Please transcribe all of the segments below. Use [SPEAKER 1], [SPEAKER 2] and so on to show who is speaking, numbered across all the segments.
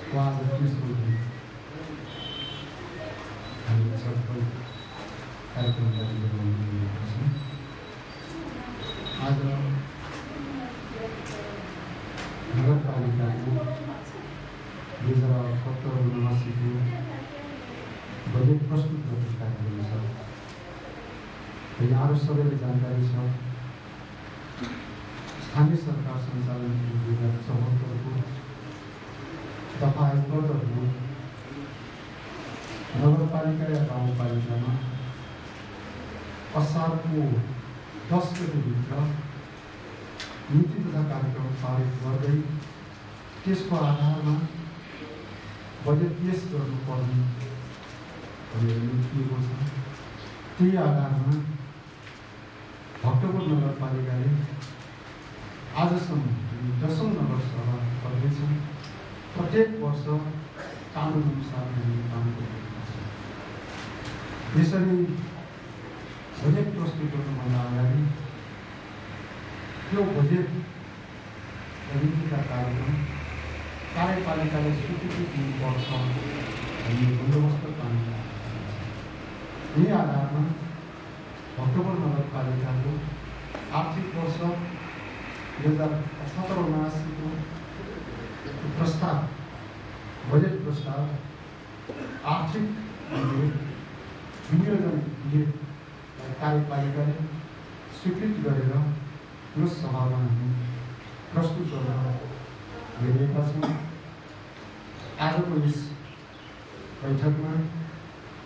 [SPEAKER 1] आज तेस्रो दिन हामी सबै कार्यक्रम गरिरहेका छौँ। आज नगरपालिकाको 2078-79को बजेट प्रस्तुत गर्ने कार्यक्रम छ। यहाँहरू सबैलाई जानकारी छ, स्थानीय सरकार सञ्चालन 2074को दफा 71 नगरपालिका या गाउँपालिकामा असारको 10 गतेभित्र नीति तथा कार्यक्रम पारित गर्दै त्यसको आधारमा बजेट पेश गर्नुपर्ने भनेर लेखिएको छ। त्यही आधारमा भक्तपुर नगरपालिकाले आजसम्म 10औं नगरसभा गर्दैछौँ। प्रत्येक वर्ष कानुनअनुसार हामी काम गरिरहेका छौँ। यसरी बजेट प्रस्तुत गर्नुभन्दा अगाडि त्यो बजेट नीतिका कार्यक्रम कार्यपालिकाले स्वीकृति दिनुपर्छ भन्ने बन्दोबस्त पार्नु। यही आधारमा भक्तपुर नगरपालिकाको आर्थिक वर्ष 2078-79को प्रस्ताव बजेट प्रस्ताव आर्थिक विनियोजन विधेयकलाई कार्यपालिकाले स्वीकृति गरेर यो सभामा हामी प्रस्तुत गर्न गइरहेका छौँ। आजको यस बैठकमा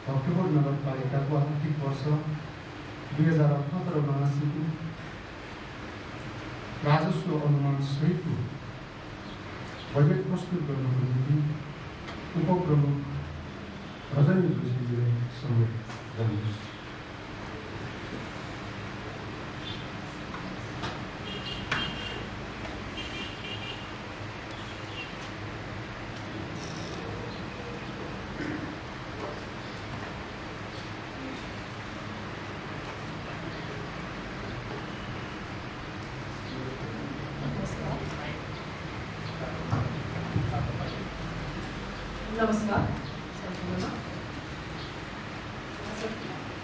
[SPEAKER 1] भक्तपुर नगरपालिकाको आर्थिक वर्ष 2078-79को राजस्व अनुमान सहितको बजेट प्रस्तुत गर्नको निम्ति उपप्रमुख रजनी जोशीजीलाई सम्बोधन गर्नुहोस्।
[SPEAKER 2] नमस्कार सम्पूर्णमा।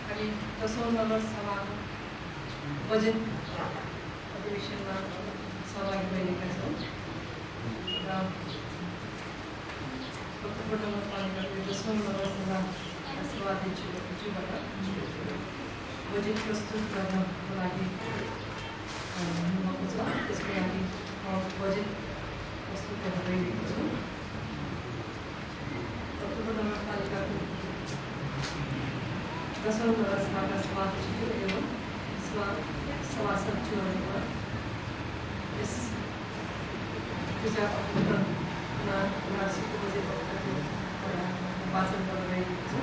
[SPEAKER 2] हामी 10औं नगरसभाको बजेट अधिवेशनमा सहभागी भइरहेका छौँ र भक्तपुर नगरपालिकाको 10औं नगरसभा सभाध्यक्षबाट बजेट प्रस्तुत गर्नको लागि हुनुभएको छ। त्यसको लागि बजेट प्रस्तुत गर्न गइरहेको छौँ। भक्तपुर नगरपालिकाको 10औं नगरसभाका सभाध्यक्ष एवं सभासदज्यूहरूमा यस पूजामा वार्षिक बजेट वक्तव्य वाचन गर्न गइरहेको छु।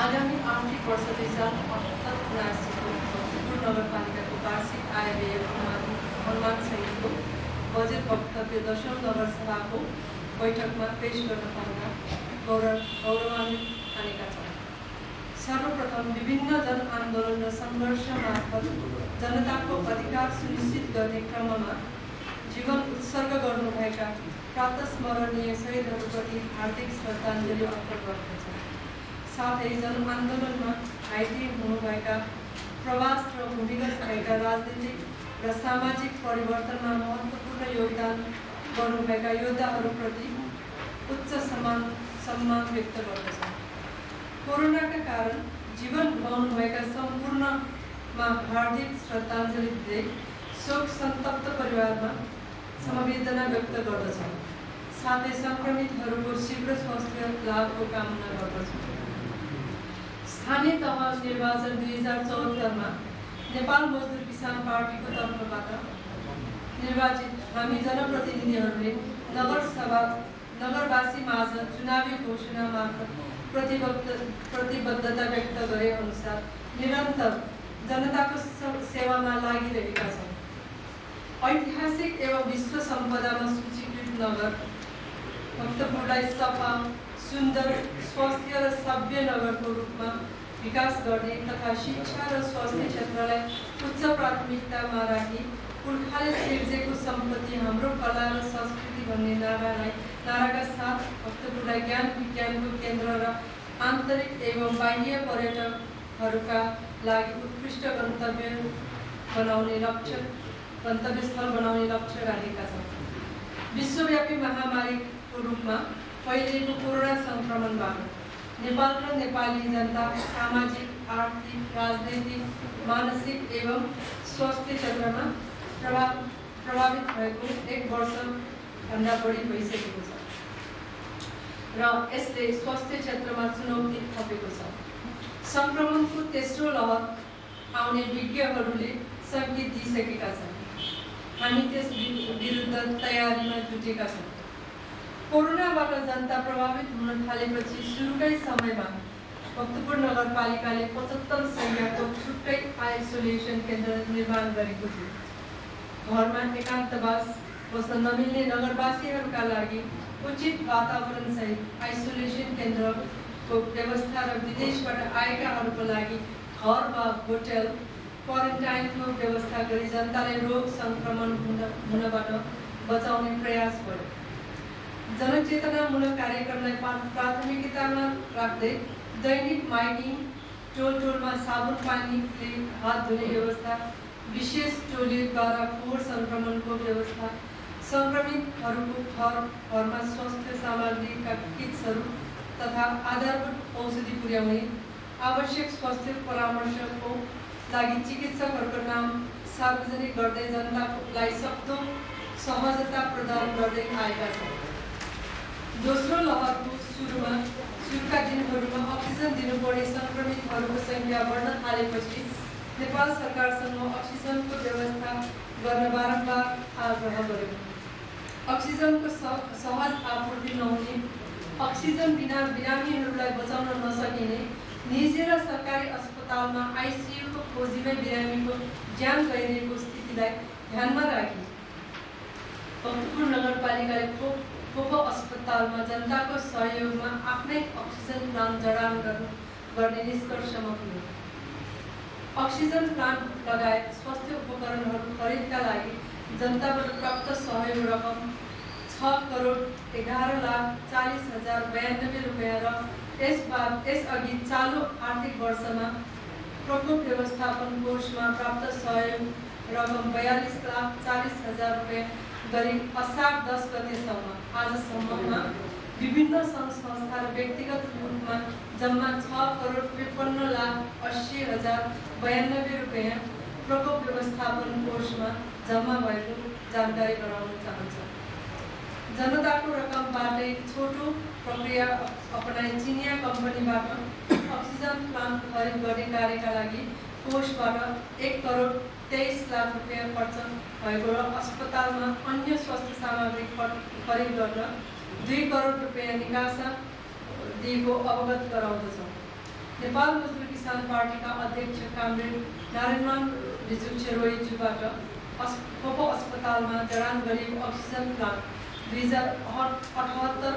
[SPEAKER 2] आगामी आर्थिक वर्ष 2078-79को भक्तपुर नगरपालिकाको वार्षिक आय व्यय अनुमान सहितको बजेट वक्तव्य 10औं नगरसभाको बैठकमा पेश गर्न पाउँदा गौरवान्वित ठानेका छौँ। सर्वप्रथम विभिन्न जन आन्दोलन र सङ्घर्ष मार्फत जनताको अधिकार सुनिश्चित गर्ने क्रममा जीवन उत्सर्ग गर्नुभएका प्रातस्मरणीय शहीदहरूप्रति हार्दिक श्रद्धाञ्जली अर्पण गर्दछ। साथै जनआन्दोलनमा घाइते हुनुभएका प्रवास र भूमिगत भएका राजनीतिक र सामाजिक परिवर्तनमा महत्त्वपूर्ण योगदान गर्नुभएका योद्धाहरूप्रति उच्च सम्मान व्यक्त गर्दछ। कोरोनाका कारण जीवन गुमाउनुभएका सम्पूर्णमा हार्दिक श्रद्धाञ्जली दिँदै शोक सन्तप्त परिवारमा समवेदना व्यक्त गर्दछ। साथै सङ्क्रमितहरूको शीघ्र स्वास्थ्य लाभको कामना गर्दछ। स्थानीय तह निर्वाचन 2074मा नेपाल मजदुर किसान पार्टीको तर्फबाट निर्वाचित हामी जनप्रतिनिधिहरूले नगरवासी माझ चुनावी घोषणा मार्फत प्रतिबद्धता व्यक्त गरे अनुसार निरन्तर जनताको सेवामा लागिरहेका छौँ। ऐतिहासिक एवं विश्व सम्पदामा सूचीकृत नगर भक्तपुरलाई सफा, सुन्दर, स्वस्थ र सभ्य नगरको रूपमा विकास गर्ने तथा शिक्षा र स्वास्थ्य क्षेत्रलाई उच्च प्राथमिकतामा राखी पुर्खाले सिर्जेको सम्पत्ति हाम्रो कला र संस्कृति शान्ति भन्ने नाराका साथ भक्तपुरलाई ज्ञान विज्ञानको केन्द्र र आन्तरिक एवं बाह्य पर्यटकहरूका लागि उत्कृष्ट गन्तव्यस्थल बनाउने लक्ष्य राखेका छौँ। विश्वव्यापी महामारीको रूपमा फैलिएको कोरोना सङ्क्रमणबाट नेपाल र नेपाली जनता सामाजिक, आर्थिक, राजनैतिक, मानसिक एवं स्वास्थ्य क्षेत्रमा प्रभावित भएको 1 वर्षभन्दा बढी भइसकेको छ र यसले स्वास्थ्य क्षेत्रमा चुनौती थपेको छ। सङ्क्रमणको तेस्रो लहर आउने विज्ञहरूले सङ्केत दिइसकेका छन्। हामी त्यस विरुद्ध तयारीमा जुटेका छौँ। कोरोनाबाट जनता प्रभावित हुन थालेपछि सुरुकै समयमा भक्तपुर नगरपालिकाले 75 संख्याको छुट्टै आइसोलेसन केन्द्र निर्माण गरेको थियो। घरमा एकान्तवास बस्न नमिल्ने नगरवासीहरूका लागि उचित वातावरणसहित आइसोलेसन केन्द्रको व्यवस्था र विदेशबाट आएकाहरूको लागि घर वा होटल क्वारेन्टाइनको व्यवस्था गरी जनतालाई रोग सङ्क्रमण हुनबाट बचाउने प्रयास गर्यो। जनचेतनामूलक कार्यक्रमलाई प्राथमिकतामा राख्दै दैनिक माइकिङ, टोलमा साबुन पानीले हात धुने व्यवस्था, विशेष टोलीद्वारा फोहोर सङ्क्रमणको व्यवस्था, सङ्क्रमितहरूको घरमा स्वास्थ्य सामग्रीका किट्सहरू तथा आधारभूत औषधि पुर्याउने, आवश्यक स्वास्थ्य परामर्शको लागि चिकित्सकहरूको नाम सार्वजनिक गर्दै जनतालाई सक्दो सहजता प्रदान गर्दै आएका छन्। दोस्रो लहरको सुरुका दिनहरूमा अक्सिजन दिनुपर्ने सङ्क्रमितहरूको सङ्ख्या बढ्न थालेपछि नेपाल सरकारसँग अक्सिजनको व्यवस्था गर्न बारम्बार आग्रह गर्यो। अक्सिजनको सहज आपूर्ति नहुने, अक्सिजन बिना बिरामीहरूलाई बचाउन नसकिने, निजी र सरकारी अस्पतालमा आइसियुको खोजीमै बिरामीको ज्यान गइरहेको स्थितिलाई ध्यानमा राखी भक्तपुर नगरपालिकाले खोप अस्पतालमा जनताको सहयोगमा आफ्नै अक्सिजन प्लान्ट जडान गर्ने निष्कर्षमा पुग्यो। अक्सिजन प्लान्ट लगायत स्वास्थ्य उपकरणहरू खरिदका लागि जनताबाट प्राप्त सहयोग रकम 6,11,40,092 रुपियाँ र यसअघि चालु आर्थिक वर्षमा प्रकोप व्यवस्थापन कोषमा प्राप्त सहयोग रकम 42,40,000 रुपियाँ गरी असार 10 गतेसम्म आजसम्ममा विभिन्न सङ्घ संस्था र व्यक्तिगत रूपमा जम्मा 6,53,80,092 रुपियाँ प्रकोप व्यवस्थापन कोषमा जम्मा भएको जानकारी गराउन चाहन्छ। जनताको रकमबाटै छोटो प्रक्रिया अपनाई चिनिया कम्पनीबाट अक्सिजन प्लान्ट खरिद गर्ने कार्यका लागि कोषबाट 1,23,00,000 रुपियाँ खर्च भएको र अस्पतालमा अन्य स्वास्थ्य सामग्री खरिद गर्न 2 करोड रुपियाँ निकासा दिएको अवगत गराउँदछौँ। नेपाल मजदुर किसान पार्टीका अध्यक्ष कामरेड नारायणमान रिजुक्छेरोइजुबाट खोप अस्पतालमा जडान गरिएको अक्सिजन प्लान्ट 2078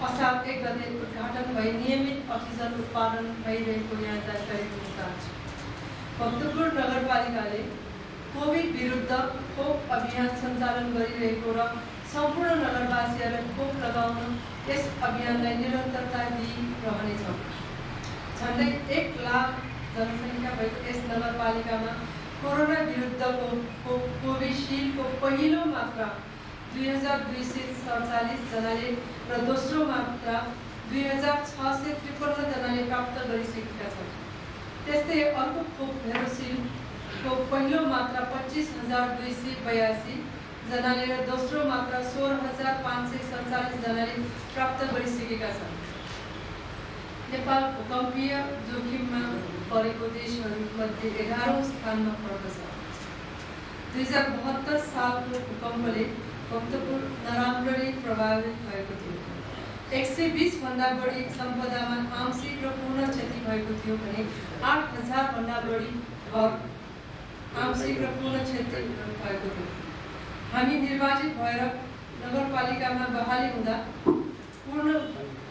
[SPEAKER 2] असार 1 गते उद्घाटन भई नियमित अक्सिजन उत्पादन भइरहेको यहाँ जानकारी दिन चाहन्छु। भक्तपुर नगरपालिकाले कोभिड विरुद्ध खोप अभियान सञ्चालन गरिरहेको र सम्पूर्ण नगरवासीहरूलाई खोप लगाउन यस अभियानलाई निरन्तरता दिइरहनेछौँ। झन्डै 1 लाख जनसङ्ख्या भएको यस नगरपालिकामा कोरोना विरुद्धको कोभिसिल्डको पहिलो मात्रा 2247 जनाले र दोस्रो मात्रा 2653 जनाले प्राप्त गरिसकेका छन्। त्यस्तै अर्को खोप भेरोसिल्डको पहिलो मात्रा 25,282 जनाले र दोस्रो मात्रा 16,547 जनाले प्राप्त गरिसकेका छन्। नेपाल भूकम्पीय जोखिममा परेको देशहरूमध्ये 11औं स्थानमा पर्दछ। 2072 सालको भूकम्पले भक्तपुर नराम्ररी प्रभावित भएको थियो। 120 भन्दा बढी सम्पदामा आंशिक र पूर्ण क्षति भएको थियो भने 8,000 भन्दा बढी घर आंशिक र पूर्ण क्षति भएको थियो। हामी निर्वाचित भएर नगरपालिकामा बहाली हुँदा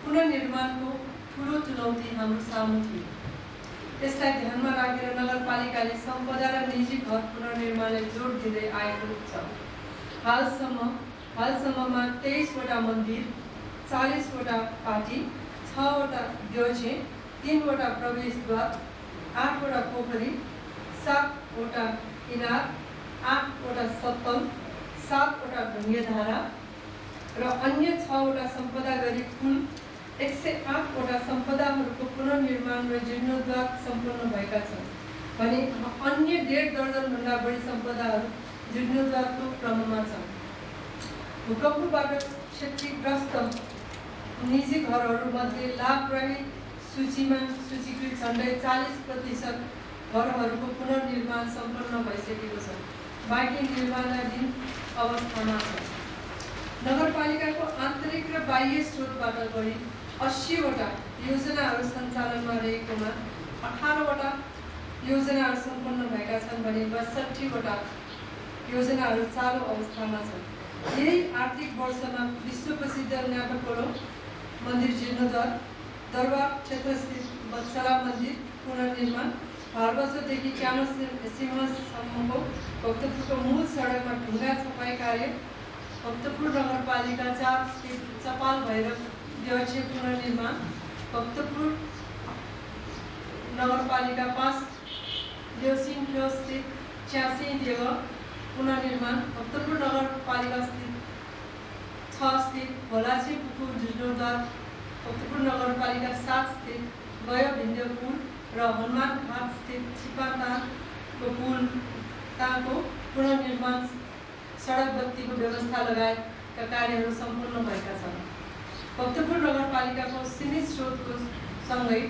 [SPEAKER 2] पुनर्निर्माणको ठुलो चुनौती हाम्रो सामु थियो। यसलाई ध्यानमा राखेर नगरपालिकाले सम्पदा र निजी घर पुनर्निर्माणलाई जोड दिँदै आएको छ। हालसम्म हालसम्ममा 23वटा मन्दिर, 40वटा पाटी, 6वटा ग्योचे, 3वटा प्रवेशद्वार, 8वटा पोखरी, 7वटा इनार, 8वटा सत्तल, 7वटा ढुङ्गेधारा र अन्य 6वटा सम्पदा गरी कुल 108वटा सम्पदाहरूको पुनर्निर्माण र जीर्णोद्धार सम्पन्न भएका छन् भने अन्य 1.5 दर्जनभन्दा बढी सम्पदाहरू जीर्णोद्धारको क्रममा छन्। भूकम्पबाट क्षतिग्रस्त निजी घरहरूमध्ये लाभरहित सूचीमा सूचीकृत झन्डै 40% घरहरूको पुनर्निर्माण सम्पन्न भइसकेको छ, बाँकी निर्माणाधीन अवस्थामा छ। नगरपालिकाको आन्तरिक र बाह्य स्रोतबाट गरी 80वटा योजनाहरू सञ्चालनमा रहेकोमा 18वटा योजनाहरू सम्पन्न भएका छन् भने 62वटा योजनाहरू चालु अवस्थामा छन्। यही आर्थिक वर्षमा विश्व प्रसिद्ध नाटोकोलो मन्दिर जीर्णोद्धार, दरबार क्षेत्रस्थित बत्सला मन्दिर पुनर्निर्माण, भारबसोदेखि च्यामसिंहसम्मको भक्तपुरको मूल सडकमा ढुङ्गा छपाई कार्य, भक्तपुर नगरपालिका 4 स्थित चपाल भैरव देवक्षे पुनर्निर्माण, भक्तपुर नगरपालिका 5 देवसिंह स्थित च्यासी देव पुनर्निर्माण, भक्तपुर नगरपालिका 6 स्थित भोलाछी पुकुर जीर्णोद्धार, भक्तपुर नगरपालिका 7 स्थित गयो भिन्ध्य पुल र हनुमान घाट स्थित छिपाताको पुल ताको पुनर्निर्माण, सडक बत्तीको व्यवस्था लगायतका कार्यहरू सम्पन्न भएका छन्। भक्तपुर नगरपालिकाको सीमित स्रोतको सँगै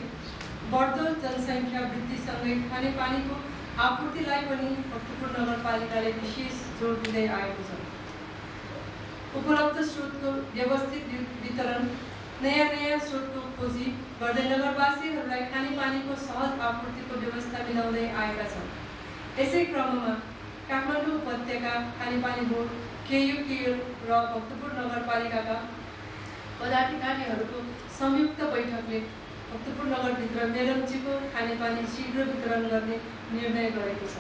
[SPEAKER 2] बढ्दो जनसङ्ख्या वृद्धिसँगै खानेपानीको आपूर्तिलाई पनि भक्तपुर नगरपालिकाले विशेष जोड दिँदै आएको छ। उपलब्ध स्रोतको व्यवस्थित वितरण, नयाँ स्रोतको खोजी गर्दै नगरवासीहरूलाई खानेपानीको सहज आपूर्तिको व्यवस्था मिलाउँदै आएका छन्। यसै क्रममा काठमाडौँ उपत्यका खानेपानी बोर्ड KUKL र भक्तपुर नगरपालिकाका पदाधिकारीहरूको संयुक्त बैठकले भक्तपुर नगरभित्र मेलम्चीको खानेपानी शीघ्र वितरण गर्ने निर्णय गरेको छ।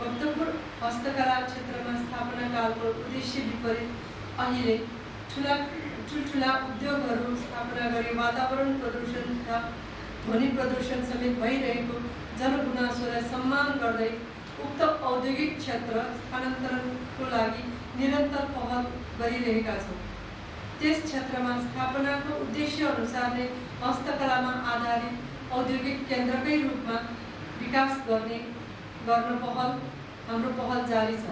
[SPEAKER 2] भक्तपुर हस्तकला क्षेत्रमा स्थापना कालको उद्देश्य विपरीत अहिले ठुल्ठुला उद्योगहरू स्थापना गरी वातावरण प्रदूषण तथा ध्वनि प्रदूषण समेत भइरहेको जनगुनासोलाई सम्मान गर्दै उक्त औद्योगिक क्षेत्र स्थानान्तरणको लागि निरन्तर पहल गरिरहेका छौँ। त्यस क्षेत्रमा स्थापनाको उद्देश्य अनुसार नै हस्तकलामा आधारित औद्योगिक केन्द्रकै रूपमा विकास गर्ने हाम्रो पहल जारी छ।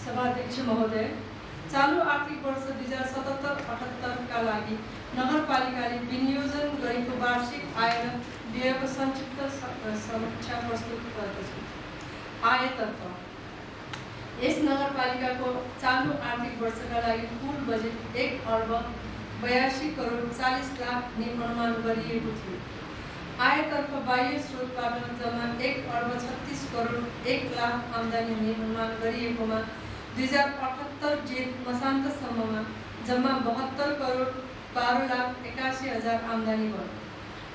[SPEAKER 2] सभाध्यक्ष महोदय, चालु आर्थिक वर्ष 2077-78 का लागि नगरपालिकाले विनियोजन गरेको वार्षिक आय र व्ययको संक्षिप्त समीक्षा प्रस्तुत गर्दछु। आयतर्फ यस नगरपालिकाको चालु आर्थिक वर्षका लागि कुल बजेट 1,82,40,40,00,000 ने अनुमान गरिएको थियो। आयतर्फ बाह्य स्रोतबाट जम्मा 1,36,01,00,000 आम्दानी हुने अनुमान गरिएकोमा 2078 जेठ मसान्तसम्ममा जम्मा 72,12,81,000 आम्दानी भयो।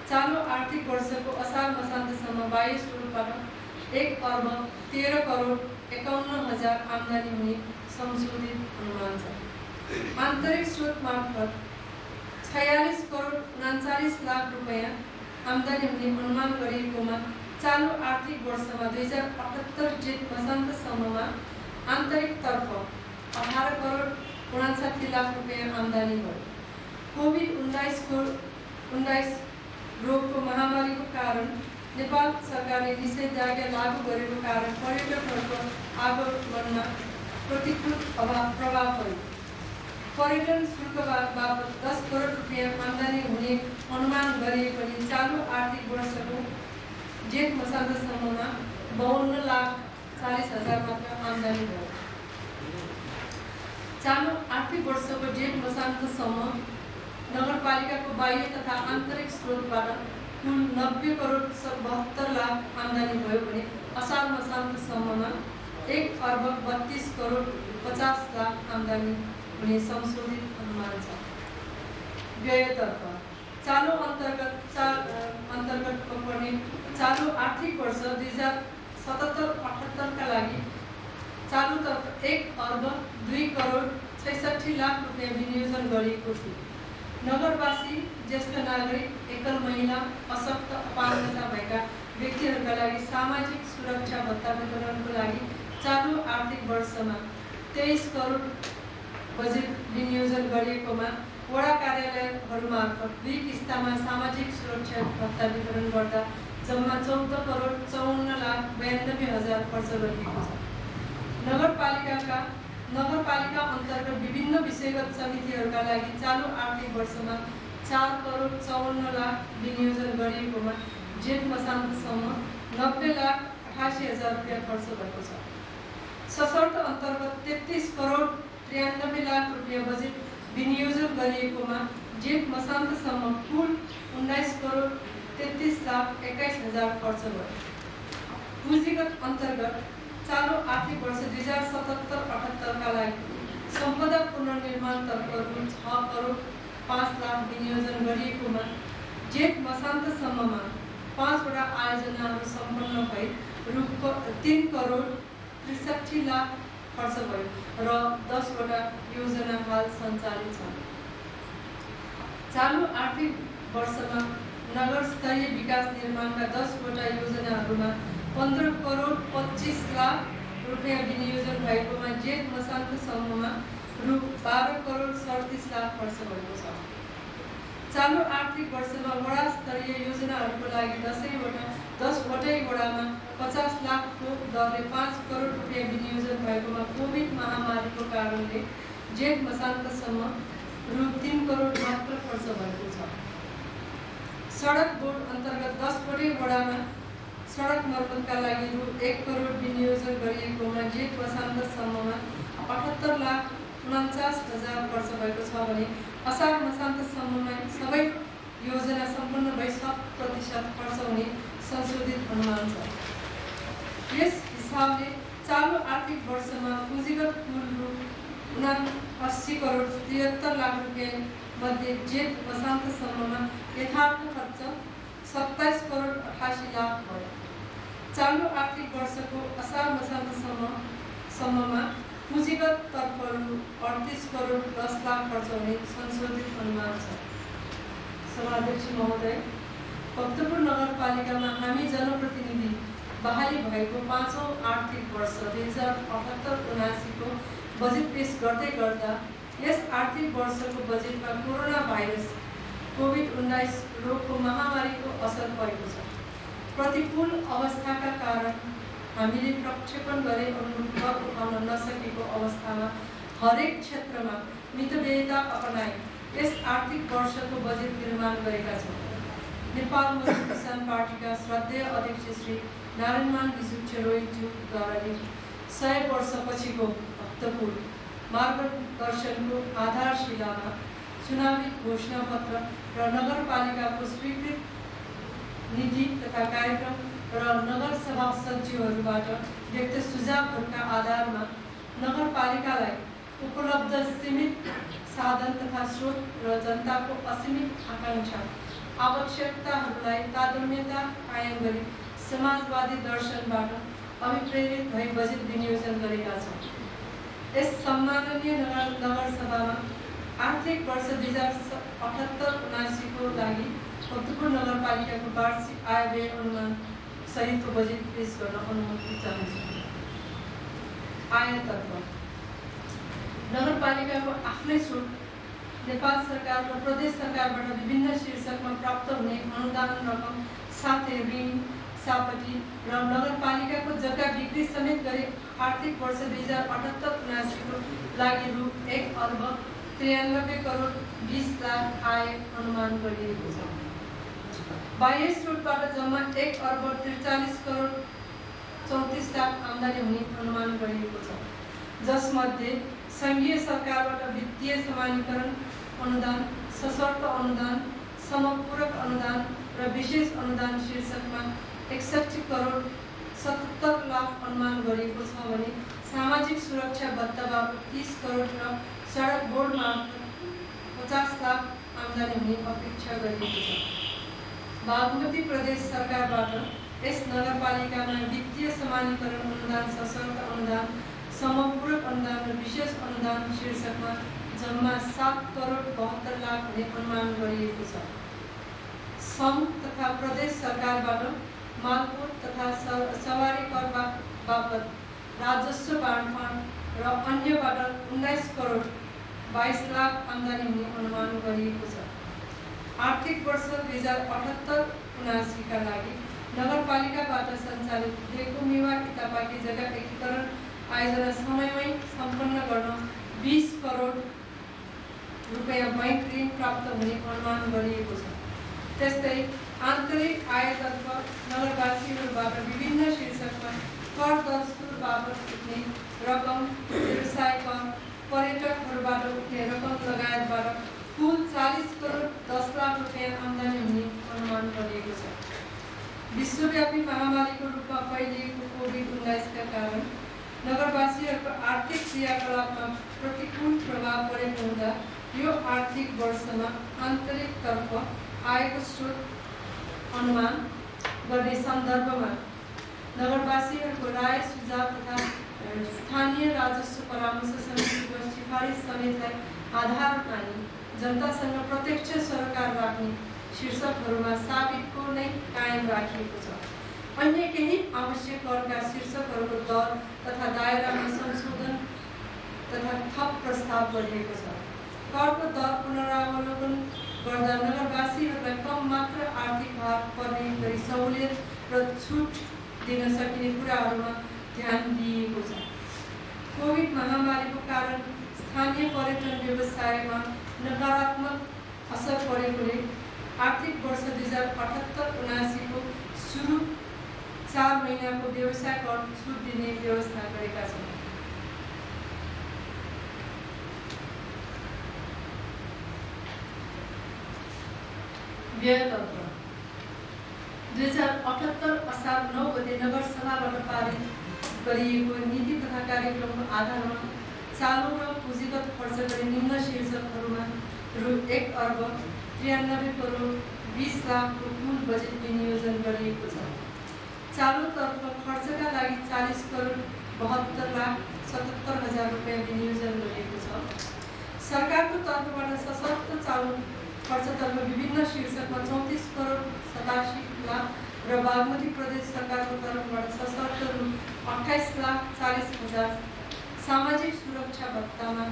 [SPEAKER 2] चालु आर्थिक वर्षको असार मसान्तसम्म बाह्य स्रोतबाट 1,13,51,000 आम्दानी हुने संशोधित अनुमान छ। आन्तरिक स्रोत मार्फत 46,39,00,000 रुपैयाँ आम्दानी हुने अनुमान गरिएकोमा चालु आर्थिक वर्षमा 2078 जेठ मसान्तसम्ममा आन्तरिकतर्फ 18,59,00,000 रुपैयाँ आम्दानी भयो। कोभिड-19 रोगको महामारीको कारण नेपाल सरकारले निषेधाज्ञा लागू गरेको कारण पर्यटकहरूको आगमनमा प्रतिकूल प्रभाव पर्यो। पर्यटन शुल्क बापत 10 करोड रुपैयाँ आम्दानी हुने अनुमान गरिए पनि चालु आर्थिक वर्षको जेठ मसान्तसम्ममा 52,40,000 मात्र आम्दानी भयो। चालु आर्थिक वर्षको जेठ मसान्तसम्म नगरपालिकाको बाह्य तथा आन्तरिक स्रोतबाट कुल 90,72,00,000 आम्दानी भयो भने असार मसान्तसम्ममा 1,32,50,00,000 आम्दानी हुने संशोधित अनुमान छ। व्ययतर्फ चालु अन्तर्गत पर्ने चालु आर्थिक वर्ष 2077-78 का लागि चालुतर्फ 1,02,00,00,000 66 लाख रुपियाँ विनियोजन गरिएको थियो। नगरवासी, ज्येष्ठ नागरिक, एकल महिला, अशक्त, अपाङ्गता भएका व्यक्तिहरूका लागि सामाजिक सुरक्षा भत्ता वितरणको लागि चालू आर्थिक वर्षमा 23 करोड बजेट विनियोजन गरिएकोमा वडा कार्यालयहरू मार्फत 2 किस्तामा सामाजिक सुरक्षा भत्ता वितरण गर्दा जम्मा 14 करोड 54 लाख 92 हजार खर्च गरिएको छ। नगरपालिका अन्तर्गत विभिन्न विषयगत समितिहरूका लागि चालू आर्थिक वर्षमा 4 करोड 54 लाख विनियोजन गरिएकोमा जेठ मसान्तसम्म 90 लाख 88 हजार रुपियाँ खर्च भएको छ। सशर्त अन्तर्गत 33 करोड 93 लाख रुपियाँ बजेट विनियोजन गरिएकोमा जेठ मसान्तसम्म कुल 19 करोड 33 लाख 21 हजार खर्च भयो। पुँजीगत अन्तर्गत चालू आर्थिक वर्ष 2077-78 का लागि सम्पदा पुनर्निर्माणतर्फ रु 6 करोड 5 लाख विनियोजन गरिएकोमा जेठ मसान्तसम्ममा 5 वटा आयोजनाहरू सम्पन्न भई रु 3 करोड 63 लाख खर्च भयो र 10 वटा योजना हाल सञ्चालित छन्। चालू आर्थिक वर्षमा नगर स्तरीय विकास निर्माणका 10 वटा योजनाहरूमा 15 करोड 25 लाख रुपियाँ विनियोजन भएकोमा जेठ मसान्तसम्ममा रु 12 करोड 37 लाख खर्च भएको छ। चालू आर्थिक वर्षमा वडा स्तरीय योजनाहरूको लागि 10 वटै वडामा 50 लाखको दरले 5 करोड रुपियाँ विनियोजन भएकोमा कोभिड महामारीको कारणले जेठ मसान्तसम्म रु 3 करोड मात्र खर्च भएको छ। सडक बोर्ड अन्तर्गत 10 वटै वडामा सडक मर्मतका लागि रु 1 करोड विनियोजन गरिएकोमा जेठ मसान्तसम्ममा 78 लाख 49 हजार खर्च भएको छ भने असार मसान्तसम्ममा सबै योजना सम्पन्न भई 100% खर्च हुने संशोधित अनुमान छ। यस हिसाबले चालू आर्थिक वर्षमा पुँजीगत कुल रु 79 करोड 73 लाख रुपियाँ मध्ये जेठ मसान्तसम्ममा यथार्थ खर्च 27 करोड 88 लाख भयो। चालू आर्थिक वर्षको असार मसान्तसम्ममा पुँजीगत तर्फ रु 38 करोड 10 लाख खर्च हुने संशोधित अनुमान छ। सभाध्यक्ष महोदय, भक्तपुर नगरपालिकामा हामी जनप्रतिनिधि बहाली भएको 5औं आर्थिक वर्ष 2078-79 को बजेट पेश गर्दै गर्दा यस आर्थिक वर्षको बजेटमा कोरोना भाइरस कोभिड-19 रोगको महामारीको असर परेको छ। प्रतिकूल अवस्थाका कारण हामीले प्रक्षेपण गरे अनुरूप कर उठाउन नसकेको अवस्थामा हरेक क्षेत्रमा मितव्ययता अपनाई यस आर्थिक वर्षको बजेट निर्माण गरेका छौँ। नेपाल मजदुर किसान पार्टीका श्रद्धेय अध्यक्ष श्री नारायणमान बिजुक चेरोईज्यूद्वारा 100 वर्षपछिको भक्तपुर मार्गदर्शनको आधारशिलामा चुनावी घोषणापत्र र नगरपालिकाको स्वीकृत नीति तथा कार्यक्रम र नगरसभा सचिवहरूबाट व्यक्त सुझावहरूका आधारमा नगरपालिकालाई उपलब्ध सीमित साधन तथा स्रोत र जनताको असीमित आकांक्षा आवश्यकताहरूलाई तादात्म्यता कायम गरी समाजवादी दर्शनबाट अभिप्रेरित भई बजेट विनियोजन गरेका छौँ। यस सम्माननीय नगरसभामा आर्थिक वर्ष 2078-79 को लागि भक्तपुर नगरपालिकाको वार्षिक आय व्यय अनुमान सहितको बजेट पेश गर्न अनुमति चाहन्छु। आयतर्फ नगरपालिकाको आफ्नै स्रोत नेपाल सरकार र प्रदेश सरकारबाट विभिन्न शीर्षकमा प्राप्त हुने अनुदान रकम साथै ऋण सापटी र नगरपालिकाको जग्गा बिक्री समेत गरी आर्थिक वर्ष 2078-79 को लागि रु 1 अर्ब 93 करोड 20 लाख आय अनुमान गरिएको छ। बाह्य स्रोतबाट जम्मा 1 अर्ब 43 करोड 34 लाख आम्दानी हुने अनुमान गरिएको छ, जसमध्ये सङ्घीय सरकारबाट वित्तीय समानीकरण अनुदान, सशर्त अनुदान, समपूरक अनुदान र विशेष अनुदान शीर्षकमा 61 करोड 77 लाख अनुमान गरिएको छ भने सामाजिक सुरक्षा भत्ता 30 करोड र सडक बोर्ड मार्फत 50 लाख आम्दानी हुने अपेक्षा गरिएको छ। बागमती प्रदेश सरकारबाट यस नगरपालिकामा वित्तीय समानीकरण अनुदान, सशर्त अनुदान, समपूरक अनुदान र विशेष अनुदान शीर्षकमा जम्मा 7,72,00,000 हुने अनुमान गरिएको छ। सङ्घ तथा प्रदेश सरकारबाट मालपोत तथा सवारी कर बापत राजस्व बाँडफाँड र अन्यबाट 19,22,00,000 आम्दानी हुने अनुमान गरिएको छ। आर्थिक वर्ष 2078-79 का लागि नगरपालिकाबाट सञ्चालित देखो मेवा किताबाकी जग्गा एकीकरण आयोजना समयमै सम्पन्न गर्न 20 करोड रुपैयाँ बैंक ऋण प्राप्त हुने अनुमान गरिएको छ। त्यस्तै आन्तरिक आयतर्फ नगरवासीहरूबाट विभिन्न शीर्षकमा कर दस्तुर बापत उठ्ने रकम, व्यवसाय कर, पर्यटकहरूबाट उठ्ने रकम लगायतबाट कुल 40 करोड 10 लाख रुपैयाँ आम्दानी हुने अनुमान गरिएको छ। विश्वव्यापी महामारीको रूपमा फैलिएको कोभिड-19 का कारण नगरवासीहरूको आर्थिक क्रियाकलापमा प्रतिकूल प्रभाव परेको हुँदा यो आर्थिक वर्षमा आन्तरिकतर्फ आयको स्रोत अनुमान गर्ने सन्दर्भमा नगरवासीहरूको राय सुझाव तथा स्थानीय राजस्व परामर्श समितिको सिफारिस समेतलाई आधार मानी जनतासँग प्रत्यक्ष सरोकार राख्ने शीर्षकहरूमा साबितको नै कायम राखिएको छ। अन्य केही आवश्यक करका शीर्षकहरूको दर तथा दायरामा संशोधन तथा थप प्रस्ताव गरिएको छ। करको दर पुनरावलोकन गर्दा नगरवासीहरूलाई कम मात्र आर्थिक भार पर्ने गरी सहुलियत र छुट दिन सकिने कुराहरूमा ध्यान दिइएको छ। कोभिड महामारीको कारण स्थानीय पर्यटन व्यवसायमा नकारात्मक असर परेकोले आर्थिक वर्ष 2078-79 को सुरु 4 महिनाको व्यवसाय कर छुट दिने व्यवस्था गरेका छन्। व्ययतर्फ 2078 असार 9 गते नगरसभाबाट पारित गरिएको नीति तथा कार्यक्रमको आधारमा चालू र पुँजीगत खर्च गरी निम्न शीर्षकहरूमा रु 1,93 करोड 20 लाखको कुल बजेट विनियोजन गरिएको छ। चालूतर्फ खर्चका लागि 40 करोड 72,77,000 रुपैयाँ विनियोजन गरिएको छ। सरकारको तर्फबाट सशक्त चालू खर्चतर्फ विभिन्न शीर्षकमा 34 करोड 87 लाख र बागमती प्रदेश सरकारको तर्फबाट सशक्त रु 28,40,000, सामाजिक सुरक्षा भत्तामा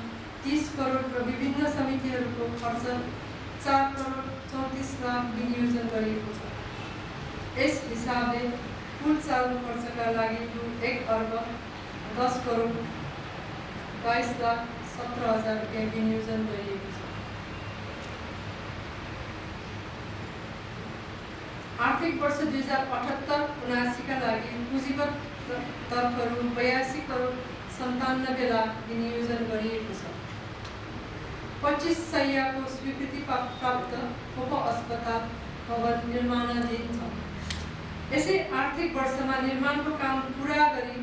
[SPEAKER 2] 30 करोड र विभिन्न समितिहरूको खर्च 4 करोड 34 लाख विनियोजन गरिएको छ। यस हिसाबले कुल चालू खर्चका लागि रु 1,10 करोड 22,17,000 रुपैयाँ विनियोजन गरिएको छ। आर्थिक वर्ष 2078-79 का लागि पुँजीगत तर्फ रु 82 करोड 97 लाख विनियोजन गरिएको छ। 25 शय्याको स्वीकृति प्राप्त उप अस्पताल भवन निर्माणाधीन छ। यसै आर्थिक वर्षमा निर्माणको काम पूरा गरी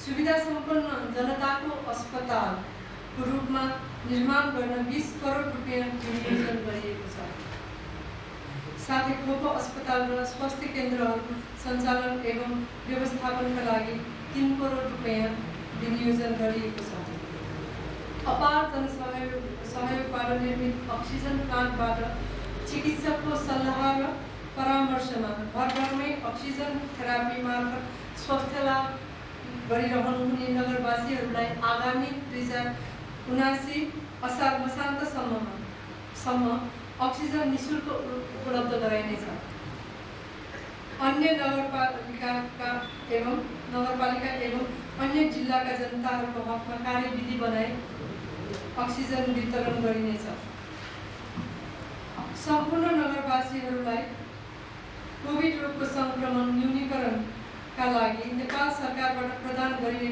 [SPEAKER 2] सुविधा सम्पन्न जनताको अस्पतालको रूपमा निर्माण गर्न 20 करोड रुपैयाँ विनियोजन गरिएको छ। साथै खोप अस्पताल र स्वास्थ्य केन्द्रहरू सञ्चालन एवं व्यवस्थापनका लागि 3 करोड रुपैयाँ विनियोजन गरिएको छ। अपार जनसहयोगबाट निर्मित अक्सिजन प्लान्टबाट चिकित्सकको सल्लाह र परामर्शमा घरघरमै अक्सिजन थेरापी मार्फत स्वास्थ्य लाभ गरिरहनुहुने नगरवासीहरूलाई आगामी 2079 असार मसान्तसम्म अक्सिजन निःशुल्क उपलब्ध गराइनेछ। अन्य नगरपालिका एवं अन्य जिल्लाका जनताहरूको हकमा कार्यविधि बनाई अक्सिजन वितरण गरिनेछ। सम्पूर्ण नगरवासीहरूलाई कोभिड रोगको संक्रमण न्यूनीकरणका लागि नेपाल सरकारबाट प्रदान गरिने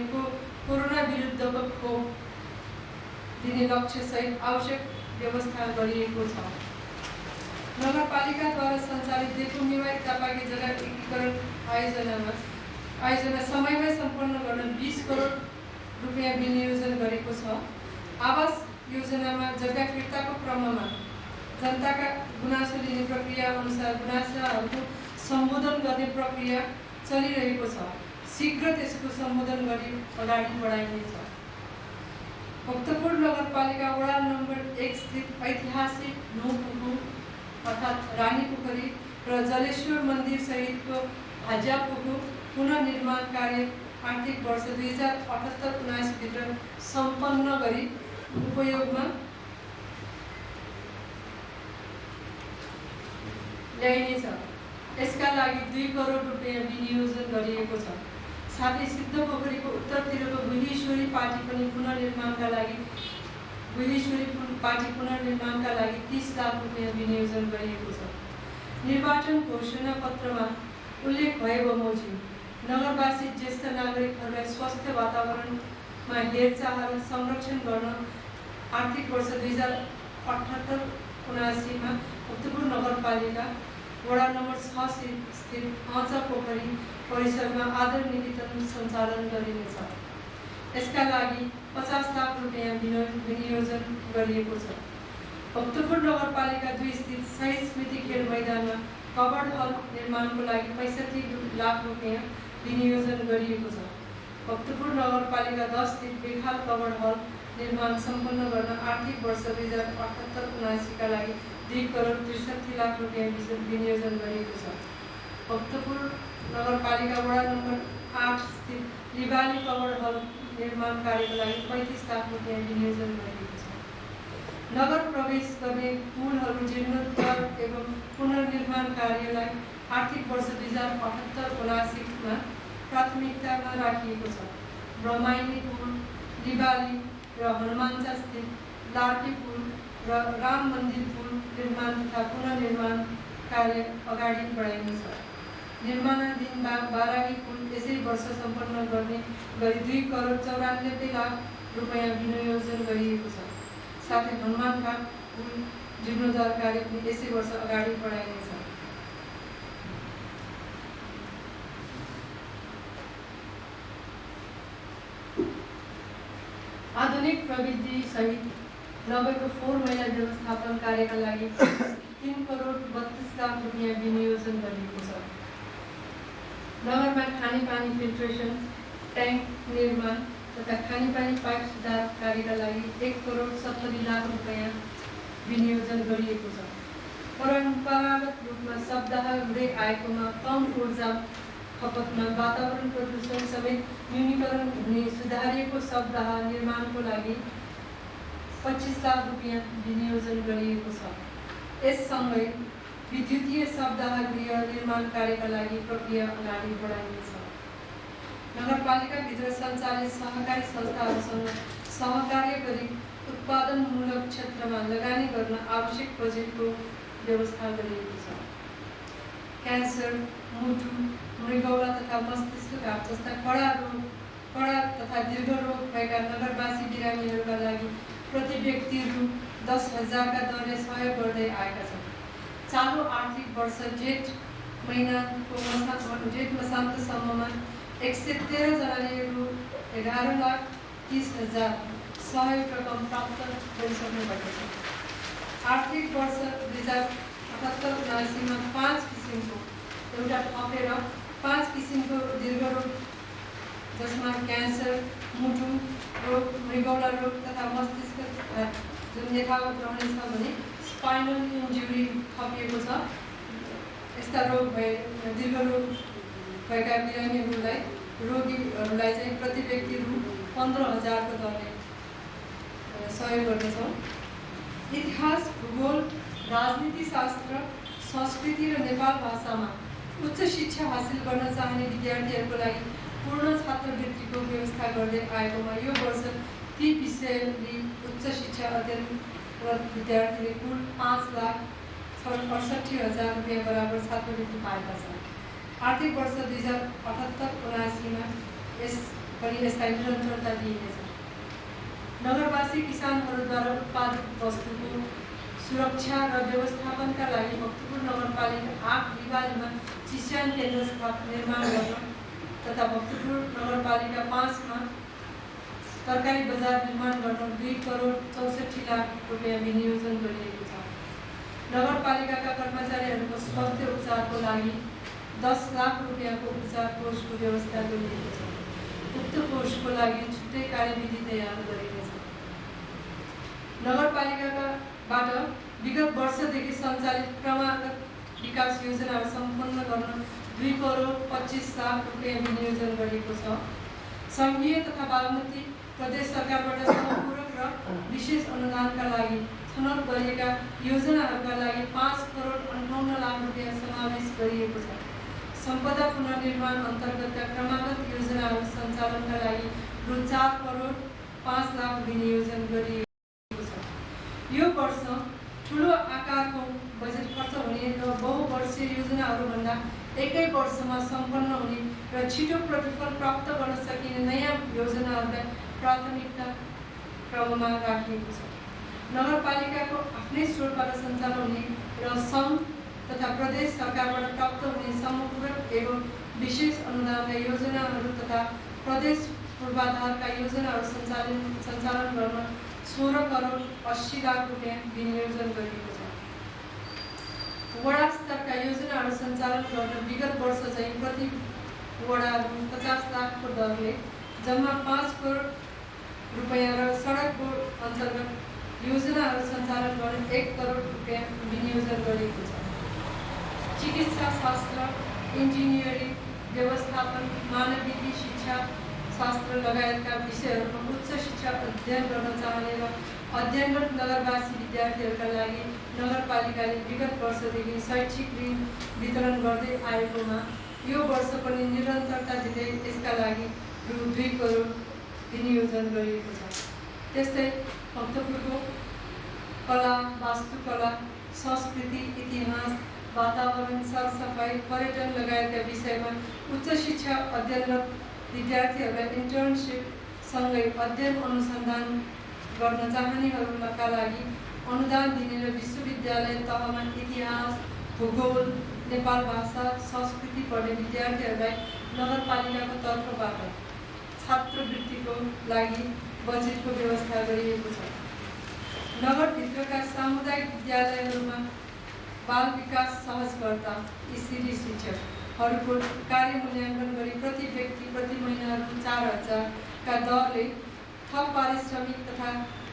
[SPEAKER 2] कोरोना विरुद्धको खोप दिने लक्ष्यसहित आवश्यक व्यवस्था गरिएको छ। नगरपालिकाद्वारा सञ्चालित देखो मेवा किताबाकी जग्गा एकीकरण आयोजना समयमै सम्पन्न गर्न 20 करोड रुपैयाँ विनियोजन गरेको छ। आवास योजनामा जग्गा फिर्ताको क्रममा जनताका गुनासो लिने प्रक्रिया अनुसार गुनासाहरूको सम्बोधन गर्ने प्रक्रिया चलिरहेको छ। शीघ्र त्यसको सम्बोधन गरी अगाडि बढाइनेछ। भक्तपुर नगरपालिका वडा नम्बर 1 स्थित ऐतिहासिक नौपुखु अर्थात् रानी पोखरी र जलेश्वर मन्दिर सहितको भाज्यापुखु पुनर्निर्माण कार्य आर्थिक वर्ष 2078-79 भित्र सम्पन्न गरी उपयोगमा ल्याइनेछ। यसका लागि 2 करोड रुपैयाँ विनियोजन गरिएको छ। साथै सिद्ध पोखरीको उत्तरतिरको गुहेश्वरी पार्टी पनि पुनर्निर्माणका लागि 30 लाख रुपैयाँ विनियोजन गरिएको छ। निर्वाचन घोषणा पत्रमा उल्लेख भए बमोजिम नगरवासी ज्येष्ठ नागरिकहरूलाई स्वस्थ वातावरणमा हेरचाह र संरक्षण गर्न आर्थिक वर्ष 2078-79 मा भक्तपुर नगरपालिका वडा नम्बर 6 स्थित आँचा पोखरी परिसरमा आदर निकेतन सञ्चालन गरिनेछ। यसका लागि 50 लाख रुपैयाँ विनियोजन गरिएको छ। भक्तपुर नगरपालिका 2 स्थित शहीद स्मृति खेल मैदानमा कवर्ड हल निर्माणको लागि 65 लाख रुपैयाँ विनियोजन गरिएको छ। भक्तपुर नगरपालिका 10 स्थित बेखाल कवर्ड हल निर्माण सम्पन्न गर्न आर्थिक वर्ष 2078-79 का लागि 2 करोड 63 लाख रुपैयाँ विनियोजन गरिएको छ। भक्तपुर नगरपालिका वडा नम्बर 8 स्थित लिबाली कवर्ड हल निर्माण कार्यको लागि 35 लाख रुपैयाँ विनियोजन गरिएको छ। नगर प्रवेश गर्ने पुलहरू जीर्णोद्धार एवं पुनर्निर्माण कार्यलाई आर्थिक वर्ष 2078-79 मा प्राथमिकतामा राखिएको छ। ब्रह्माइनी पुल, लिबाली र हनुमानचा स्थित लार्के पुल र राम मन्दिर पुल निर्माण तथा पुनर्निर्माण कार्य अगाडि बढाइनेछ। निर्माणाधीन बाराही पुल यसै वर्ष सम्पन्न गर्ने गरी 2 करोड 94 लाख रुपैयाँ विनियोजन गरिएको छ। साथै हनुमानघाट पुल जीर्णोद्धार कार्य पनि यसै वर्ष अगाडि बढाइनेछ। आधुनिक प्रविधि सहित नगरको फोहोर मैला व्यवस्थापन कार्यका लागि 3 करोड 32 लाख रुपैयाँ विनियोजन गरिएको छ। नगरमा खानेपानी फिल्ट्रेसन ट्याङ्क निर्माण तथा खानेपानी पाइप सुधार कार्यका लागि 1 करोड 70 लाख रुपैयाँ विनियोजन गरिएको छ। परम्परागत रूपमा सप्ताह हुँदै आएकोमा कम ऊर्जा खपतमा वातावरण प्रदूषण समेत न्यूनीकरण हुने सुधारिएको सप्ताह निर्माणको लागि 25 लाख रुपैयाँ विनियोजन गरिएको छ। यससँगै विद्युतीय सप्ताह गृह निर्माण कार्यका लागि प्रक्रिया अगाडि बढाइनेछ। नगरपालिकाभित्र सञ्चालित सहकारी संस्थाहरूसँग सहकार्य गरी उत्पादनमूलक क्षेत्रमा लगानी गर्न आवश्यक बजेटको व्यवस्था गरिएको छ। क्यान्सर, मुटु, मृगौला तथा मस्तिष्कघात जस्ता कडा तथा दीर्घ रोग भएका नगरवासी बिरामीहरूका लागि प्रति व्यक्ति रु 10,000 का दरले सहयोग गर्दै आएका छन्। चालु आर्थिक वर्ष जेठ मसान्तसम्ममा 113 जनाले रु 11,30,000 सहयोग रकम प्राप्त गरिसक्नु भएको छ। आर्थिक वर्ष 2078-79 मा 5 किसिमको एउटा थपेर 5 किसिमको दीर्घ रोग जसमा क्यान्सर, मुटु रोग, मृगौला रोग तथा मस्तिष्क जुन यथावत रहनेछ भने स्पाइनल इन्जुरी थपिएको छ। यस्ता रोग दीर्घ रोग भएका रोगीहरूलाई चाहिँ प्रति व्यक्ति रु 15,000 को दरले सहयोग गर्नेछौँ। इतिहास, भूगोल, राजनीति शास्त्र, संस्कृति र नेपाल भाषामा उच्च शिक्षा हासिल गर्न चाहने विद्यार्थीहरूको लागि पूर्ण छात्रवृत्तिको व्यवस्था गर्दै आएकोमा यो वर्ष ती विषय लिई उच्च शिक्षा अध्ययनरत विद्यार्थीले कुल 5,68,000 रुपैयाँ बराबर छात्रवृत्ति पाएका छन्। आर्थिक वर्ष 2078-79 मा यसलाई निरन्तरता दिइनेछ। नगरवासी किसानहरूद्वारा उत्पादित वस्तुको सुरक्षा र व्यवस्थापनका लागि भक्तपुर नगरपालिका 8 लिबालीमा चिस्यान केन्द्र निर्माण गर्न तथा भक्तपुर नगरपालिका 5 मा तरकारी बजार निर्माण गर्न 2 करोड 64 लाख रुपैयाँ विनियोजन गरिएको छ। नगरपालिकाका कर्मचारीहरूको स्वास्थ्य उपचारको लागि 10 लाख रुपैयाँको उपचार कोषको व्यवस्था गरिएको छ। उक्त कोषको लागि छुट्टै कार्यविधि तयार गरिनेछ। नगरपालिकाबाट विगत वर्षदेखि सञ्चालित क्रमागत विकास योजनाहरू सम्पन्न गर्न 2 करोड 25 लाख रुपियाँ विनियोजन गरिएको छ। सङ्घीय तथा बागमती प्रदेश सरकारबाट सम्पूरक र विशेष अनुदानका लागि छनौट गरिएका योजनाहरूका लागि 5 करोड 58 लाख रुपियाँ समावेश गरिएको छ। सम्पदा पुनर्निर्माण अन्तर्गतका क्रमागत योजनाहरू सञ्चालनका लागि रु 4 करोड 5 लाख विनियोजन गरिएको छ। यो वर्ष ठुलो आकारको बजेट खर्च हुने र बहुवर्षीय योजनाहरूभन्दा एकै वर्षमा सम्पन्न हुने र छिटो प्रतिफल प्राप्त गर्न सकिने नयाँ योजनाहरूलाई प्राथमिकता क्रममा राखिएको छ। नगरपालिकाको आफ्नै स्रोतबाट सञ्चालन हुने र सङ्घ तथा प्रदेश सरकारबाट प्राप्त हुने सम्पूरक एवं विशेष अनुदानका योजनाहरू तथा प्रदेश पूर्वाधारका योजनाहरू सञ्चालन गर्न 16 करोड 80 लाख रुपियाँ विनियोजन गरिएको छ। वडा स्तरका योजनाहरू सञ्चालन गर्न विगत वर्ष चाहिँ प्रति वडाहरू 50 लाखको दरले जम्मा 5 करोड रुपियाँ र सडक बोर्ड अन्तर्गत योजनाहरू सञ्चालन गर्न 1 करोड रुपियाँ विनियोजन गरिएको छ। चिकित्सा शास्त्र, इन्जिनियरिङ, व्यवस्थापन, मानविकी शिक्षा शास्त्र लगायतका विषयहरूमा उच्च शिक्षा अध्ययन गर्न चाहने र अध्ययनरत नगरवासी विद्यार्थीहरूका लागि नगरपालिकाले विगत वर्षदेखि शैक्षिक ऋण वितरण गर्दै आएकोमा यो वर्ष पनि निरन्तरता दिँदै यसका लागि रु 2 करोड विनियोजन गरिएको छ। त्यस्तै भक्तपुरको कला, वास्तुकला, संस्कृति, इतिहास, वातावरण, सरसफाई, पर्यटन लगायतका विषयमा उच्च शिक्षा अध्ययनरत विद्यार्थीहरूलाई इन्टर्नसिप सँगै अध्ययन अनुसन्धान गर्न चाहनेहरूका लागि अनुदान दिने र विश्वविद्यालय तहमा इतिहास, भूगोल, नेपाल भाषा, संस्कृति पढ्ने विद्यार्थीहरूलाई नगरपालिकाको तर्फबाट छात्रवृत्तिको लागि बजेटको व्यवस्था गरिएको छ। नगरभित्रका सामुदायिक विद्यालयहरूमा बाल विकास सहजकर्ता ECD शिक्षकहरूको कार्य मूल्याङ्कन गरी प्रति व्यक्ति प्रति महिना रु 4000 का दरले थप पारिश्रमिक तथा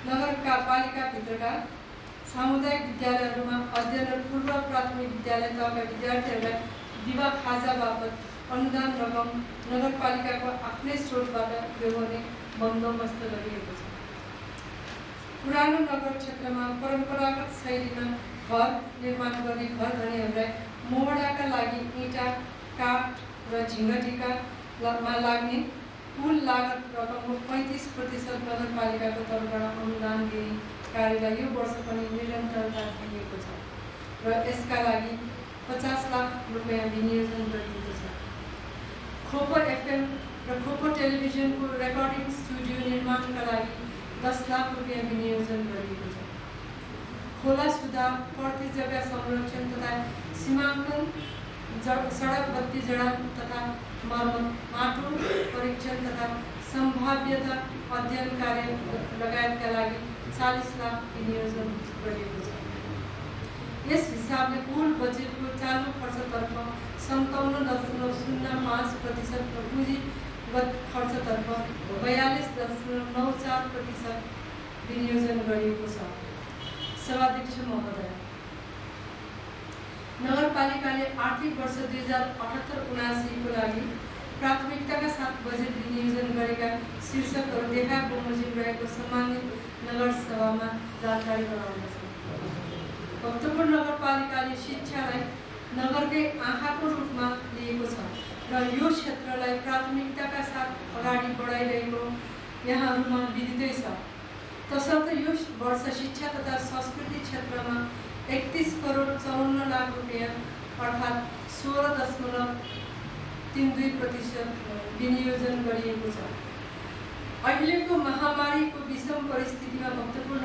[SPEAKER 2] नगरपालिकाभित्रका सामुदायिक विद्यालयहरूमा अध्ययनरत पूर्व प्राथमिक विद्यालय तहका विद्यार्थीहरूलाई विवाह खाजा बापत अनुदान रकम नगरपालिकाको आफ्नै स्रोतबाट जोगाउने बन्दोबस्त गरिएको छ। पुरानो नगर क्षेत्रमा परम्परागत शैलीमा घर निर्माण गर्ने घर धनीहरूलाई मोहडाका लागि इँटा, काठ र झिङ्गटीकामा लाग्ने कुल लागत रकमको 35% नगरपालिकाको तर्फबाट अनुदान दिने कार्यलाई यो वर्ष पनि निरन्तरता दिइएको छ र यसका लागि 50 लाख रुपियाँ विनियोजन गरिएको छ। खोपर FM र खोपर टेलिभिजनको रेकर्डिङ स्टुडियो निर्माणका लागि 10 लाख रुपियाँ विनियोजन गरिएको छ। खोला सुधार, पर्थी जग्गा संरक्षण तथा सीमाङ्कन, सडक बत्ती जडान तथा मर्मत, माटो परीक्षण तथा सम्भाव्यता अध्ययन कार्य लगायतका लागि 40 लाख विनियोजन गरिएको छ। यस हिसाबले कुल बजेटको चालु खर्चतर्फ 57.05% र पुँजीगत खर्चतर्फ 42.94% विनियोजन गरिएको छ। सभाध्यक्ष महोदय, नगरपालिकाले आर्थिक वर्ष 2078-79 को लागि प्राथमिकताका साथ बजेट विनियोजन गरेका शीर्षकहरू देखा बमोजिम रहेको सम्मानित नगर सभामा जानकारी गराउँदछ। भक्तपुर नगरपालिकाले शिक्षालाई नगरकै आँखाको रूपमा लिएको छ र यो क्षेत्रलाई प्राथमिकताका साथ अगाडि बढाइरहेको यहाँहरूमा विदितै छ। तसर्थ यो वर्ष शिक्षा तथा संस्कृति क्षेत्रमा 31 करोड 54 लाख रुपियाँ अर्थात् 16.32% विनियोजन गरिएको छ। अहिलेको महामारीको विषम परिस्थितिमा भक्तपुर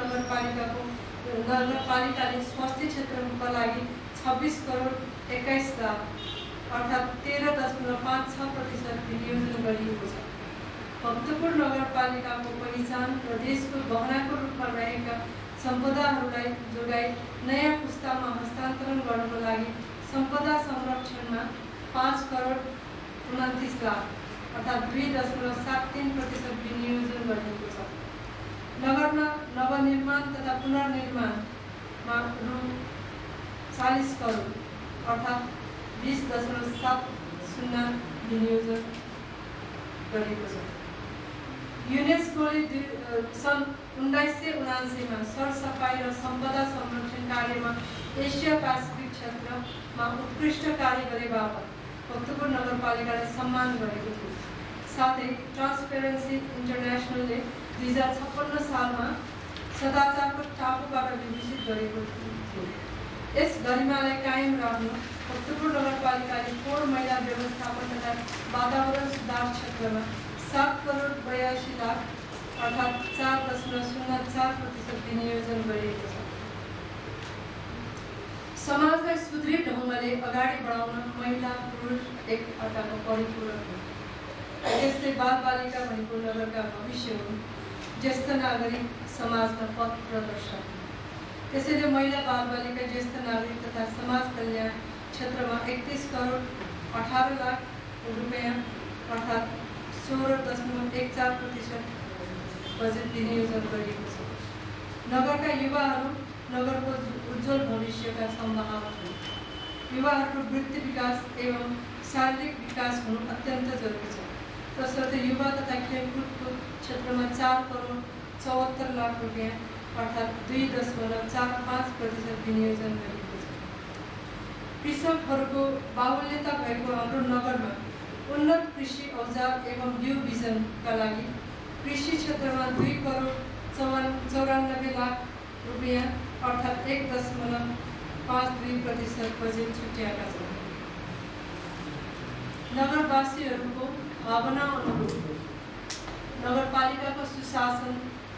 [SPEAKER 2] नगरपालिकाले स्वास्थ्य क्षेत्रका लागि 26 करोड 21 लाख अर्थात् 13.56% विनियोजन गरिएको छ। भक्तपुर नगरपालिकाको पहिचान र देशको गहनाको रूपमा रहेका सम्पदाहरूलाई जोगाई नयाँ पुस्तामा हस्तान्तरण गर्नको लागि सम्पदा संरक्षणमा 5 करोड 29 लाख अर्थात् 2.73% विनियोजन गरिएको छ। नगरमा नवनिर्माण तथा पुनर्निर्माणमा रु 40 करोड अर्थात् 20.70 विनियोजन गरिएको छ। युनेस्कोले सन् 1979 मा सरसफाई र सम्पदा संरक्षण कार्यमा एसिया पेसिफिक क्षेत्रमा उत्कृष्ट कार्य गरे बापत भक्तपुर नगरपालिकालाई सम्मान गरेको थियो। साथै ट्रान्सपेरेन्सी इन्टरनेसनलले 2056 सालमा सदाचारको टापुबाट विभूषित गरेको थियो। यस गरिमालाई कायम राख्न भक्तपुर नगरपालिकाले फोहोर मैला व्यवस्थापन तथा वातावरण सुधार क्षेत्रमा 7 करोड 82 लाख अर्थात् 4.04% विनियोजन गरिएको छ। समाजलाई सुदृढ ढङ्गले अगाडि बढाउन महिला पुरुष एक अर्काको परिपूरक हो। त्यस्तै बालबालिका भनेको नगरका भविष्य हुन्। ज्येष्ठ नागरिक समाजमा पथ प्रदर्शक। त्यसैले महिला बालबालिका ज्येष्ठ नागरिक तथा समाज कल्याण क्षेत्रमा 31 करोड 18 लाख रुपियाँ अर्थात् 16.14% बजेट विनियोजन गरिएको छ। नगरका युवाहरू नगरको उज्जवल भविष्यका सम्भावना हुन्। युवाहरूको वृत्ति विकास एवं शारीरिक विकास हुनु अत्यन्त जरुरी छ। तसर्थ युवा तथा खेलकुदको क्षेत्रमा 4 करोड 74 लाख रुपियाँ अर्थात् 2.45% विनियोजन गरिएको छ। कृषकहरूको बाहुल्यता भएको हाम्रो नगरमा उन्नत कृषि औजार एवं बिउ बिजनका लागि कृषि क्षेत्रमा 2 करोड 94 लाख रुपियाँ अर्थात् 1.52% बजेट छुट्याएका छन्। नगरवासीहरूको भावना अनुरूप नगरपालिकाको सुशासन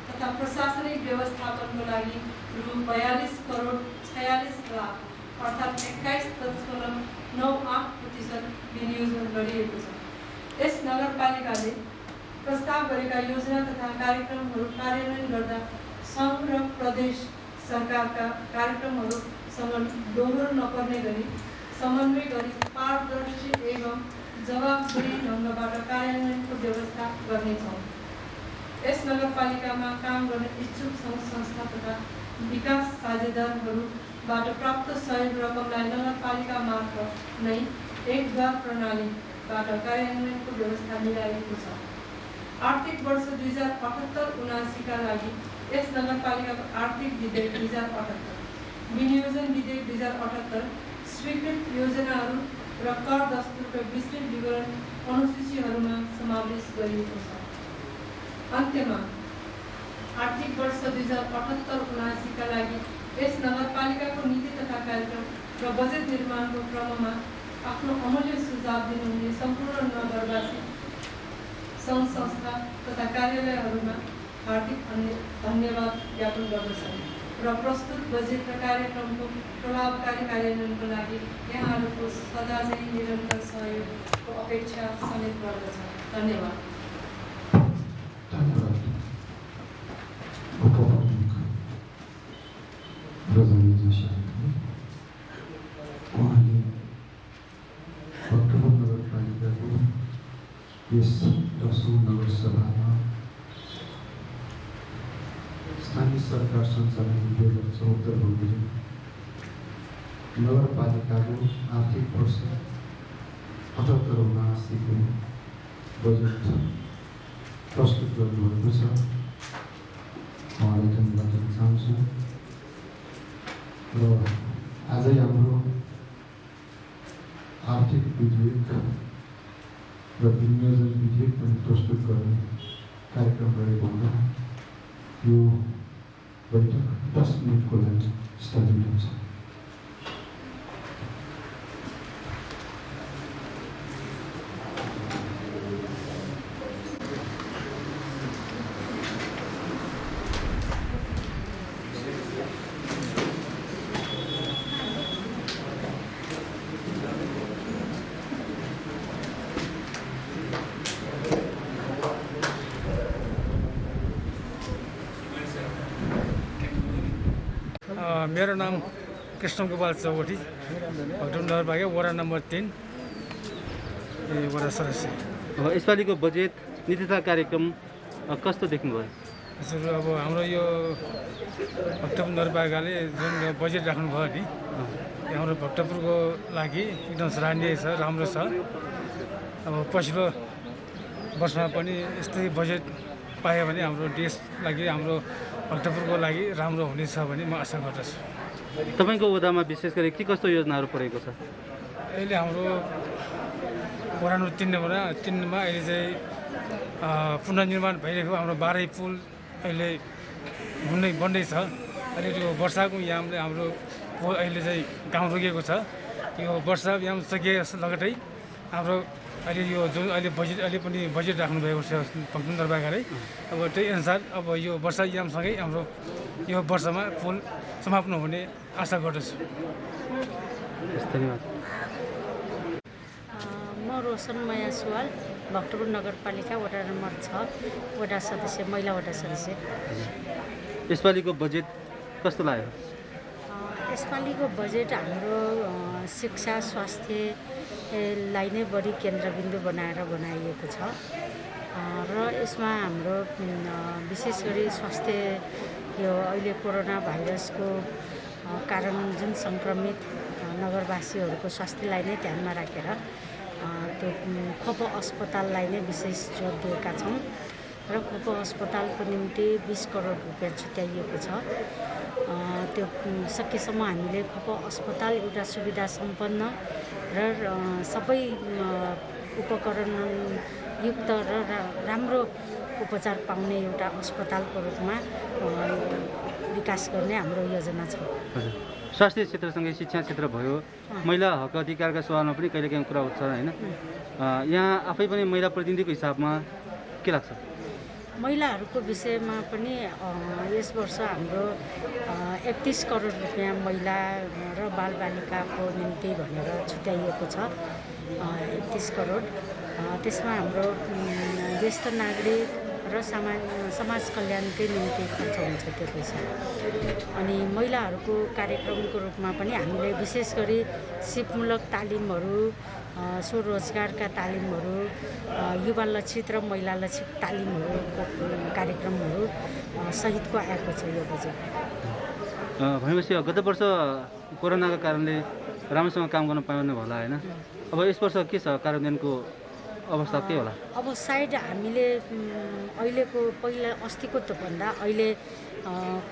[SPEAKER 2] तथा प्रशासनिक व्यवस्थापनको लागि रु 42 करोड 46 लाख अर्थात् 21.98% विनियोजन गरिएको छ। यस नगरपालिकाले प्रस्ताव गरेका योजना तथा कार्यक्रमहरू कार्यान्वयन गर्दा सङ्घ र प्रदेश सरकारका कार्यक्रमहरूसँग दोहोरो नपर्ने गरी समन्वय गरी पारदर्शी एवं जवाबदेही ढङ्गबाट कार्यान्वयनको व्यवस्था गर्नेछौँ। यस नगरपालिकामा काम गर्ने इच्छुक सङ्घ संस्था तथा विकास साझेदारहरूबाट प्राप्त सहयोग रकमलाई नगरपालिका मार्फत नै एक द्वार प्रणालीबाट कार्यान्वयनको व्यवस्था मिलाइएको छ। आर्थिक वर्ष 2078-79 का लागि यस नगरपालिकाको आर्थिक विधेयक 2078, विनियोजन विधेयक 2078, स्वीकृत योजनाहरू र कर दस्तुरको विस्तृत विवरण अनुसूचीहरूमा समावेश गरिएको छ। अन्त्यमा आर्थिक वर्ष 2078-79 का लागि यस नगरपालिकाको नीति तथा कार्यक्रम र बजेट निर्माणको क्रममा आफ्नो अमूल्य सुझाव दिनुहुने सम्पूर्ण नगरवासी सङ्घ संस्था तथा कार्यालयहरूमा हार्दिक धन्यवाद ज्ञापन गर्दछन् र प्रस्तुत बजेट र कार्यक्रमको प्रभावकारी कार्यान्वयनको लागि यहाँहरूको सदा चाहिँ निरन्तर सहयोगको अपेक्षा समेत गर्दछ। धन्यवाद।
[SPEAKER 1] धन्यवाद। उपप्रमुख रजनी जोशी उहाँले भक्तपुर नगरपालिकाको यस 10औं नगरसभामा स्थानीय सरकार सञ्चालन 2074 बजेट नगरपालिकाको आर्थिक वर्ष 78-79 को बजेट प्रस्तुत गर्नुभएको छ। उहाँलाई धन्यवाद दिन चाहन्छु र आजै हाम्रो आर्थिक विधेयक र विनियोजन विधेयक पनि प्रस्तुत गर्ने कार्यक्रम रहेको हुँदा यो बैठक 10 मिनटको लागि स्थगित हुन्छ।
[SPEAKER 3] मेरो नाम कृष्ण गोपाल चौवटी, भक्तपुर नगरपालिका वडा नम्बर 3 वडा सदस्य।
[SPEAKER 4] यसपालिको बजेट नीति तथा कार्यक्रम कस्तो देख्नुभयो?
[SPEAKER 3] हजुर अब हाम्रो यो भक्तपुर नगरपालिकाले जुन बजेट राख्नुभयो नि यो हाम्रो भक्तपुरको लागि एकदम सराहनीय छ, राम्रो छ। अब पछिल्लो वर्षमा पनि यस्तै बजेट पायो भने हाम्रो देश लागि, हाम्रो भक्तपुरको लागि राम्रो हुनेछ भन्ने म आशा गर्दछु।
[SPEAKER 4] तपाईँको ओदामा विशेष गरी के कस्तो योजनाहरू परेको छ?
[SPEAKER 3] अहिले हाम्रो वडा नम्बर 3मा अहिले चाहिँ पुनर्निर्माण भइरहेको हाम्रो बाह्रै पुल अहिले बन्दैछ। अहिले त्यो वर्षाको यामले हाम्रो अहिले चाहिँ काम रोकिएको छ। यो वर्षा याम सकिए लगटै हाम्रो अहिले यो जुन अहिले पनि बजेट राख्नुभएको छ भक्तपुर नगरपालिकाले, अब त्यही अनुसार अब यो वर्षा यामसँगै हाम्रो यो वर्षमा पुल समाप्त हुने आशा गर्दछु।
[SPEAKER 4] धन्यवाद।
[SPEAKER 5] म रोशन माया सुवाल, भक्तपुर नगरपालिका वडा नम्बर 6 वडा सदस्य, महिला वडा सदस्य।
[SPEAKER 4] यसपालिको बजेट कस्तो लाग्यो?
[SPEAKER 5] यसपालिको बजेट हाम्रो शिक्षा स्वास्थ्यलाई नै बढी केन्द्रबिन्दु बनाइएको छ र यसमा हाम्रो विशेष गरी स्वास्थ्य यो अहिले कोरोना भाइरसको कारण जुन सङ्क्रमित नगरवासीहरूको स्वास्थ्यलाई नै ध्यानमा राखेर त्यो खोप अस्पताललाई नै विशेष जोड दिएका छौँ र खोप अस्पतालको निम्ति 20 करोड रुपियाँ छुट्याइएको छ। त्यो सकेसम्म हामीले खोप अस्पताल एउटा सुविधा सम्पन्न र सबै उपकरण युक्त र राम्रो उपचार पाउने एउटा अस्पतालको रूपमा विकास गर्ने हाम्रो योजना छ।
[SPEAKER 4] स्वास्थ्य क्षेत्रसँगै शिक्षा क्षेत्र भयो, महिला हक अधिकारका सवालमा पनि कहिलेकाहीँ कुरा उठ्छ होइन? यहाँ आफै पनि महिला प्रतिनिधिको हिसाबमा के लाग्छ?
[SPEAKER 5] महिलाहरूको विषयमा पनि यस वर्ष हाम्रो 31 करोड रुपियाँ महिला र बालबालिकाको निम्ति भनेर छुट्याइएको छ। 31 करोड त्यसमा हाम्रो ज्येष्ठ नागरिक र समाज कल्याणकै निम्ति खर्च हुन्छ त्यो पैसा। अनि महिलाहरूको कार्यक्रमको रूपमा पनि हामीले विशेष गरी सिपमूलक तालिमहरू, स्वरोजगारका तालिमहरू, युवा लक्षित र महिला लक्षित तालिमहरूको कार्यक्रमहरू सहितको आएको छ यो बजेट।
[SPEAKER 4] भनेपछि गत वर्ष कोरोनाको कारणले राम्रोसँग काम गर्न पाउनु होला होइन? अब यस वर्ष के छ कार्यान्वयनको अवस्था के होला?
[SPEAKER 5] अब सायद हामीले अहिलेको पहिला अस्तिको भन्दा अहिले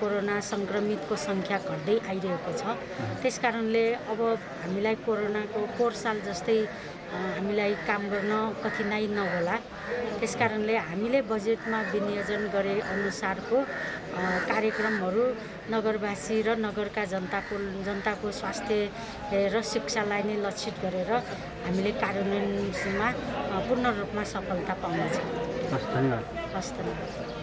[SPEAKER 5] कोरोना सङ्क्रमितको सङ्ख्या घट्दै आइरहेको छ। त्यस कारणले अब हामीलाई कोरोनाको पोहोर साल जस्तै हामीलाई काम गर्न कठिनाइ नहोला। त्यस कारणले हामीले बजेटमा विनियोजन गरे अनुसारको कार्यक्रमहरू नगरवासी र नगरका जनताको स्वास्थ्य र शिक्षालाई नै लक्षित गरेर हामीले कार्यान्वयनमा पूर्ण रूपमा सफलता पाउनेछौँ।
[SPEAKER 4] धन्यवाद।
[SPEAKER 5] हस्, धन्यवाद।